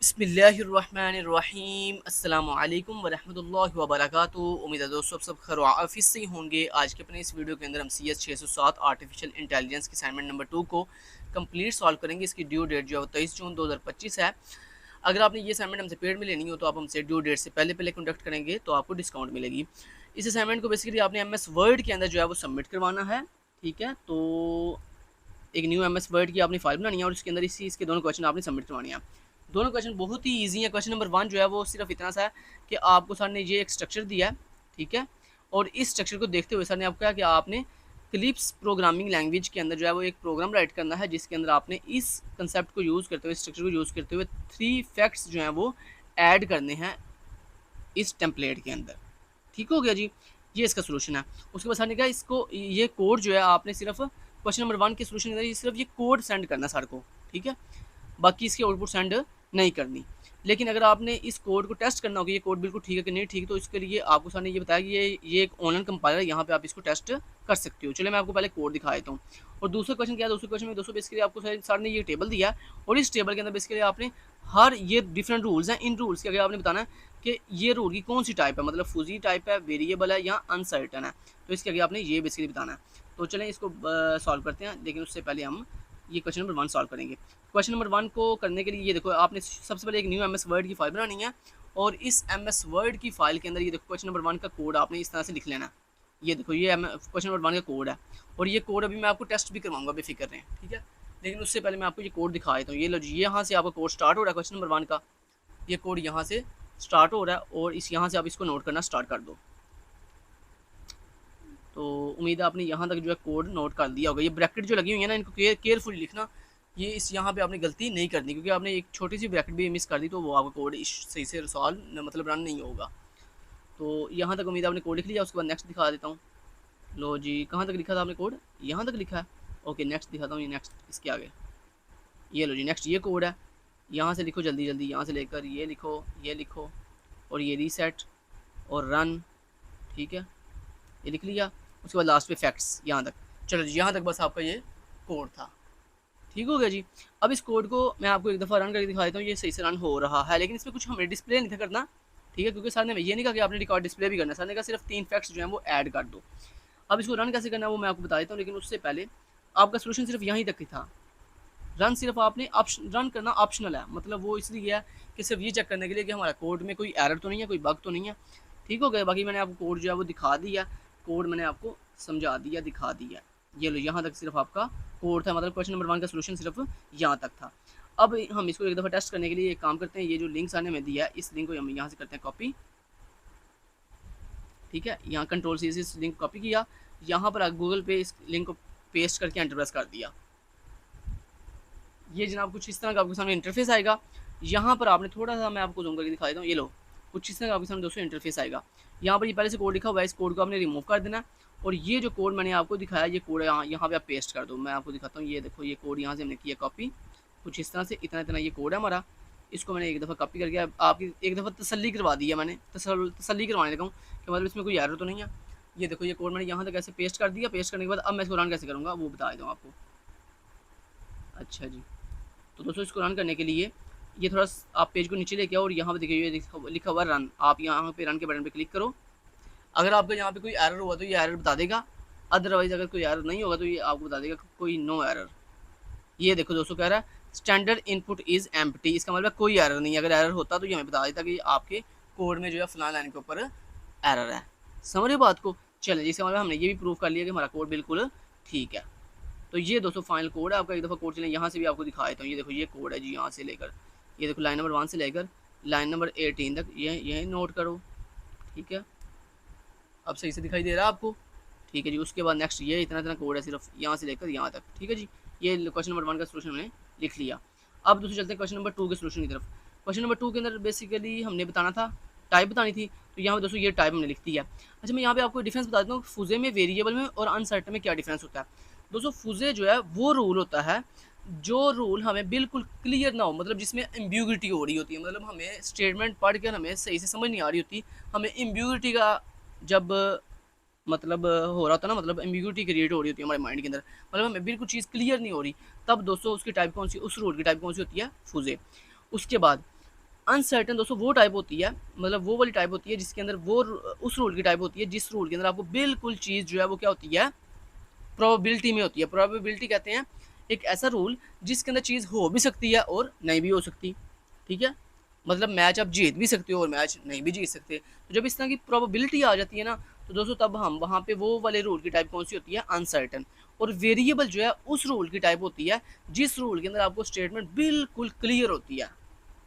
बिस्मिल्लाहिर्रहमानिर्रहीम अस्सलामु अलैकुम वरहमतुल्लाहि वबरकातुहू। उम्मीद है दोस्तों आप सब खैर आफियत से ही होंगे। आज के अपने इस वीडियो के अंदर हम CS 607 आर्टिफिशियल इंटेलिजेंस की असाइनमेंट नंबर 2 को कंप्लीट सॉल्व करेंगे। इसकी ड्यू डेट जो है 23 जून 2025 है। अगर आपने ये असाइनमेंट हमसे पेड में लेनी हो तो आप हमसे ड्यू डेट से पहले पहले कंडक्ट करेंगे तो आपको डिस्काउंट मिलेगी। इस असाइनमेंट को बेसिकली आपने MS वर्ड के अंदर जो है वो सबमिट करवाना है। ठीक है, तो एक न्यू MS वर्ड की आपने फाइल बनानी है और इसके अंदर इसके दोनों क्वेश्चन आपने सबमिट करवाने हैं। दोनों क्वेश्चन बहुत ही ईजी है। क्वेश्चन नंबर 1 जो है वो सिर्फ इतना सा है कि आपको सर ने ये एक स्ट्रक्चर दिया है, ठीक है, और इस स्ट्रक्चर को देखते हुए सर ने आपको कहा कि आपने क्लिप्स प्रोग्रामिंग लैंग्वेज के अंदर जो है वो एक प्रोग्राम राइट करना है जिसके अंदर आपने इस कंसेप्ट को यूज़ करते हुए, स्ट्रक्चर को यूज़ करते हुए 3 फैक्ट्स जो हैं वो ऐड करने हैं इस टेम्पलेट के अंदर। ठीक हो गया जी, ये इसका सोल्यूशन है। उसके बाद सर ने कहा इसको ये कोड जो है आपने सिर्फ क्वेश्चन नंबर 1 के सोल्यूशन के अंदर सिर्फ ये कोड सेंड करना सर को, ठीक है, बाकी इसकी आउटपुट सेंड नहीं करनी। लेकिन अगर आपने इस कोड को टेस्ट करना होगा ये कोड बिल्कुल ठीक है कि नहीं ठीक, तो इसके लिए आपको सर ने ये बताया कि ये एक ऑनलाइन कंपाइलर है, यहाँ पे आप इसको टेस्ट कर सकते हो। चलिए मैं आपको पहले कोड दिखा देता हूँ। और दूसरा क्वेश्चन क्या है, दूसरे क्वेश्चन में दोस्तों बेसिकली आपको सर ने ये टेबल दिया है और इस टेबल के अंदर बेसिकली आपने हर ये डिफरेंट रूल्स हैं, इन रूल्स के आगे आपने बताना है कि ये रूल की कौन सी टाइप है, मतलब फूजी टाइप है, वेरिएबल है या अनसर्टन है, तो इसके आगे आपने ये बेसिकली बताना है। तो चलें इसको सॉल्व करते हैं, लेकिन उससे पहले हम ये क्वेश्चन नंबर 1 सॉल्व करेंगे। क्वेश्चन नंबर 1 को करने के लिए ये देखो आपने सबसे पहले एक न्यू MS वर्ड की फाइल बनानी है और इस MS वर्ड की फाइल के अंदर ये देखो क्वेश्चन नंबर 1 का कोड आपने इस तरह से लिख लेना है। ये देखो ये क्वेश्चन नंबर 1 का कोड है और ये कोड अभी मैं आपको टेस्ट भी करवाऊंगा, बेफिक्र रहें, ठीक है। लेकिन उससे पहले मैं आपको ये कोड दिखा देता हूँ। ये लो जी, यहाँ से आपका कोड स्टार्ट हो रहा है क्वेश्चन नंबर 1 का, ये कोड यहाँ से स्टार्ट हो रहा है और इस यहाँ से आप इसको नोट करना स्टार्ट कर दो। तो उम्मीद है आपने यहाँ तक जो है कोड नोट कर दिया होगा। ये ब्रैकेट जो लगी हुई है ना, इनको केयरफुली लिखना, ये इस यहाँ पे आपने गलती नहीं करनी, क्योंकि आपने एक छोटी सी ब्रैकेट भी मिस कर दी तो वो आपका कोड सही से सॉल्व मतलब रन नहीं होगा। तो यहाँ तक उम्मीद है आपने कोड लिख लिया। उसके बाद नेक्स्ट दिखा देता हूँ। लो जी, कहाँ तक लिखा था आपने कोड? यहाँ तक लिखा है। ओके, नेक्स्ट दिखाता हूँ। ये नेक्स्ट इसके आगे ये लो जी, नेक्स्ट ये कोड है, यहाँ से लिखो जल्दी जल्दी, यहाँ से लेकर ये लिखो, ये लिखो और ये रीसेट और रन, ठीक है, ये लिख लिया। उसके बाद लास्ट पे फैक्ट्स यहाँ तक। चलो जी, यहाँ तक बस आपका ये कोड था। ठीक हो गया जी। अब इस कोड को मैं आपको एक दफ़ा रन करके दिखा देता हूँ। ये सही से रन हो रहा है, लेकिन इसमें कुछ हमें डिस्प्ले नहीं था करना, ठीक है, क्योंकि सर ने ये नहीं कहा कि आपने रिकॉर्ड डिस्प्ले भी करना है। सर ने कहा सिर्फ 3 फैक्ट्स जो हैं वो ऐड कर दो। अब इसको रन कैसे करना है वो मैं आपको बता देता हूँ, लेकिन उससे पहले आपका सोल्यूशन सिर्फ यहीं तक ही था। रन सिर्फ आपने ऑप्शन रन करना ऑप्शनल है, मतलब वो इसलिए है कि सिर्फ ये चेक करने के लिए कि हमारा कोड में कोई एरर तो नहीं है, कोई बग तो नहीं है। ठीक हो गया। बाकी मैंने आपको कोड जो है वो दिखा दिया, कोड मैंने आपको समझा दिया, दिखा दिया। ये लो, यहाँ तक सिर्फ आपका कोड था, मतलब क्वेश्चन नंबर 1 का सोल्यूशन सिर्फ यहाँ तक था। अब हम इसको एक दफ़ा टेस्ट करने के लिए एक काम करते हैं। ये जो लिंक आने में दिया है इस लिंक को हम यहाँ से करते हैं कॉपी, ठीक है। यहाँ कंट्रोल-C से इस लिंक कॉपी किया, यहाँ पर गूगल पे इस लिंक को पेस्ट करके एंटर प्रेस कर दिया। ये जनाब कुछ इस तरह का आपके सामने इंटरफेस आएगा। यहाँ पर आपने थोड़ा सा मैं आपको जूम करके दिखा देता हूँ। ये लो, कुछ इस तरह का आपके सामने दोस्तों इंटरफेस आएगा। यहाँ पर ये पहले से कोड लिखा हुआ है, इस कोड को आपने रिमूव कर देना और ये जो कोड मैंने आपको दिखाया ये कोड यहाँ पे आप पेस्ट कर दो। मैं आपको दिखाता हूँ। ये देखो, ये कोड यहाँ से हमने किया कॉपी, कुछ इस तरह से, इतना इतना ये कोड है हमारा। इसको मैंने एक दफ़ा कॉपी करके आपकी एक दफ़ा तसल्ली करवा दी है मैंने, तसल्ली करवाने लगा हूँ कि मतलब इसमें कोई एरर तो नहीं है। ये देखो, ये कोड मैंने यहाँ तक ऐसे पेस्ट कर दिया। पेस्ट करने के बाद अब मैं इसको रन कैसे करूँगा वो बता देता हूँ आपको। अच्छा जी, तो दोस्तों इसको रन करने के लिए ये थोड़ा आप पेज को नीचे लेके आओ और यहाँ पे देखिए ये लिखा हुआ रन। आप यहाँ पे रन के बटन पे क्लिक करो। अगर आपका यहाँ पे कोई एरर हुआ तो ये एरर बता देगा, अदरवाइज अगर कोई एरर नहीं होगा तो ये आपको बता देगा कोई नो एरर। ये देखो दोस्तों, कह रहा है स्टैंडर्ड इनपुट इज़ एम्प्टी, इसका मतलब कोई एरर नहीं है। अगर एरर होता तो ये हमें बता देता कि आपके कोड में जो है फलां लाइन के ऊपर एरर है। समझ रहे बात को? चलिए, जिसका मतलब हमने ये भी प्रूव कर लिया कि हमारा कोड बिल्कुल ठीक है। तो ये दोस्तों फाइनल कोड है आपका। एक दफ़ा कोड चलें यहाँ से भी आपको दिखा देता हूँ। ये देखो, ये कोड है जी, यहाँ से लेकर ये देखो लाइन नंबर 1 से लेकर लाइन नंबर 18 तक यही नोट करो, ठीक है। अब सही से दिखाई दे रहा है आपको? ठीक है जी। उसके बाद नेक्स्ट ये इतना इतना कोड है सिर्फ यहाँ से लेकर यहाँ तक, ठीक है जी। ये क्वेश्चन नंबर 1 का सोल्यूशन हमने लिख लिया। अब दूसरे चलते हैं क्वेश्चन नंबर 2 के सोल्यूशन की तरफ। क्वेश्चन नंबर 2 के अंदर बेसिकली हमने बताना था, टाइप बतानी थी, तो यहाँ पे दोस्तों ये टाइप हमने लिख दी है। अच्छा, मैं यहाँ पे आपको डिफरेंस बता देता हूँ फुजे में, वेरिएबल में और अनसर्टन में क्या डिफरेंस होता है। दोस्तों फुजे जो है वो रूल होता है जो रूल हमें बिल्कुल क्लियर ना हो, मतलब जिसमें एम्बिग्यूटी हो रही होती है, मतलब हमें स्टेटमेंट पढ़ कर हमें सही से समझ नहीं आ रही होती, हमें एम्बिग्यूटी का जब मतलब हो रहा था ना, मतलब एम्बिग्यूटी क्रिएट हो रही होती है हमारे माइंड के अंदर, मतलब हमें बिल्कुल चीज़ क्लियर नहीं हो रही, तब दोस्तों उसकी टाइप कौन सी, उस रूल की टाइप कौन सी होती है? फुजे। उसके बाद अनसर्टन दोस्तों वो टाइप होती है, मतलब वो वाली टाइप होती है जिसके अंदर वो उस रूल की टाइप होती है जिस रूल के अंदर आपको बिल्कुल चीज़ जो है वो क्या होती है, प्रोबेबिलिटी में होती है। प्रोबेबिलिटी कहते हैं एक ऐसा रूल जिसके अंदर चीज़ हो भी सकती है और नहीं भी हो सकती, ठीक है। मतलब मैच आप जीत भी सकते हो और मैच नहीं भी जीत सकते। तो जब इस तरह की प्रोबेबिलिटी आ जाती है ना, तो दोस्तों तब हम वहाँ पे वो वाले रूल की टाइप कौन सी होती है, अनसर्टन। और वेरिएबल जो है उस रूल की टाइप होती है जिस रूल के अंदर आपको स्टेटमेंट बिल्कुल क्लियर होती है,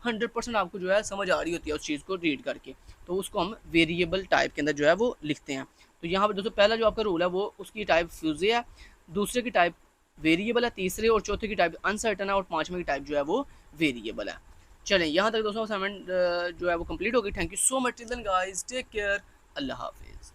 100% आपको जो है समझ आ रही होती है उस चीज़ को रीड करके, तो उसको हम वेरिएबल टाइप के अंदर जो है वो लिखते हैं। तो यहाँ पर दोस्तों पहला जो आपका रूल है वो उसकी टाइप फ्यूजे है, दूसरे की टाइप वेरिएबल है, तीसरे और चौथे की टाइप अनसर्टन है और पांचवें की टाइप जो है वो वेरिएबल है। चलें यहाँ तक दोस्तों असाइनमेंट जो है वो कंप्लीट होगी। Thank you so much, till then guys, take care, अल्लाह हाफिज़।